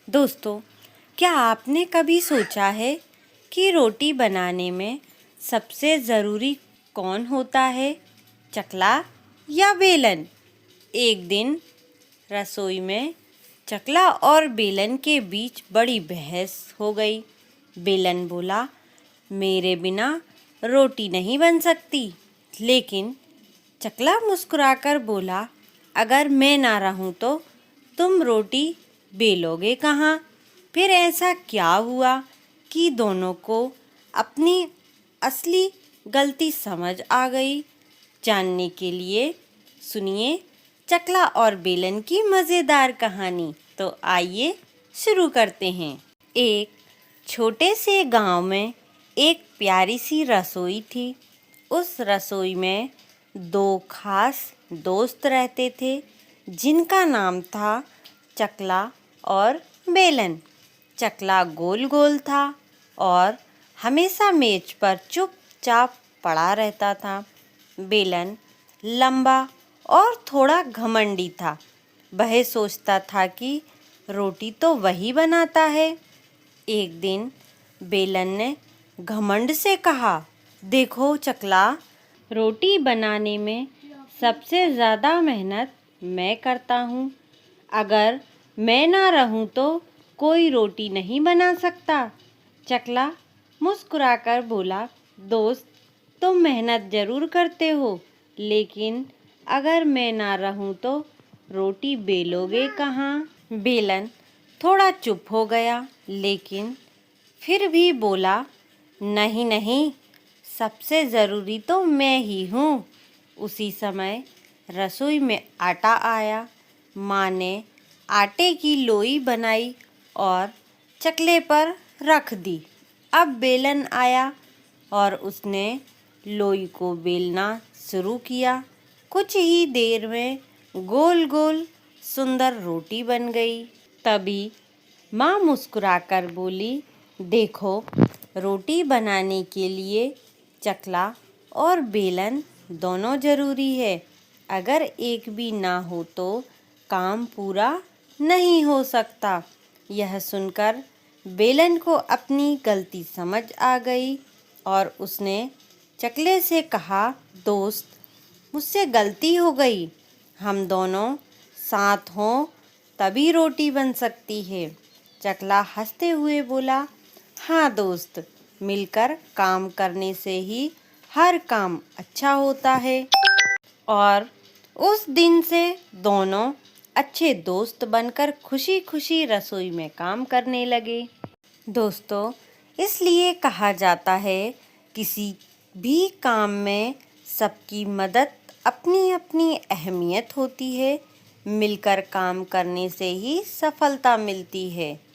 दोस्तों, क्या आपने कभी सोचा है कि रोटी बनाने में सबसे ज़रूरी कौन होता है, चकला या बेलन? एक दिन रसोई में चकला और बेलन के बीच बड़ी बहस हो गई। बेलन बोला, मेरे बिना रोटी नहीं बन सकती। लेकिन चकला मुस्कुराकर बोला, अगर मैं ना रहूं तो तुम रोटी बेलोगे कहाँ? फिर ऐसा क्या हुआ कि दोनों को अपनी असली गलती समझ आ गई? जानने के लिए सुनिए चकला और बेलन की मज़ेदार कहानी। तो आइए शुरू करते हैं। एक छोटे से गांव में एक प्यारी सी रसोई थी। उस रसोई में दो खास दोस्त रहते थे जिनका नाम था चकला और बेलन। चकला गोल गोल था और हमेशा मेज पर चुपचाप पड़ा रहता था। बेलन लंबा और थोड़ा घमंडी था। वह सोचता था कि रोटी तो वही बनाता है। एक दिन बेलन ने घमंड से कहा, देखो चकला, रोटी बनाने में सबसे ज़्यादा मेहनत मैं करता हूँ। अगर मैं ना रहूं तो कोई रोटी नहीं बना सकता। चकला मुस्कुराकर बोला, दोस्त, तुम मेहनत जरूर करते हो, लेकिन अगर मैं ना रहूं तो रोटी बेलोगे कहाँ? बेलन थोड़ा चुप हो गया, लेकिन फिर भी बोला, नहीं नहीं, सबसे ज़रूरी तो मैं ही हूँ। उसी समय रसोई में आटा आया। माँ ने आटे की लोई बनाई और चकले पर रख दी। अब बेलन आया और उसने लोई को बेलना शुरू किया। कुछ ही देर में गोल गोल सुंदर रोटी बन गई। तभी माँ मुस्कुराकर बोली, देखो, रोटी बनाने के लिए चकला और बेलन दोनों ज़रूरी है। अगर एक भी ना हो तो काम पूरा नहीं हो सकता। यह सुनकर बेलन को अपनी गलती समझ आ गई और उसने चकले से कहा, दोस्त, मुझसे गलती हो गई। हम दोनों साथ हों तभी रोटी बन सकती है। चकला हंसते हुए बोला, हाँ दोस्त, मिलकर काम करने से ही हर काम अच्छा होता है। और उस दिन से दोनों अच्छे दोस्त बनकर खुशी खुशी रसोई में काम करने लगे। दोस्तों, इसलिए कहा जाता है, किसी भी काम में सबकी मदद अपनी अपनी अहमियत होती है। मिलकर काम करने से ही सफलता मिलती है।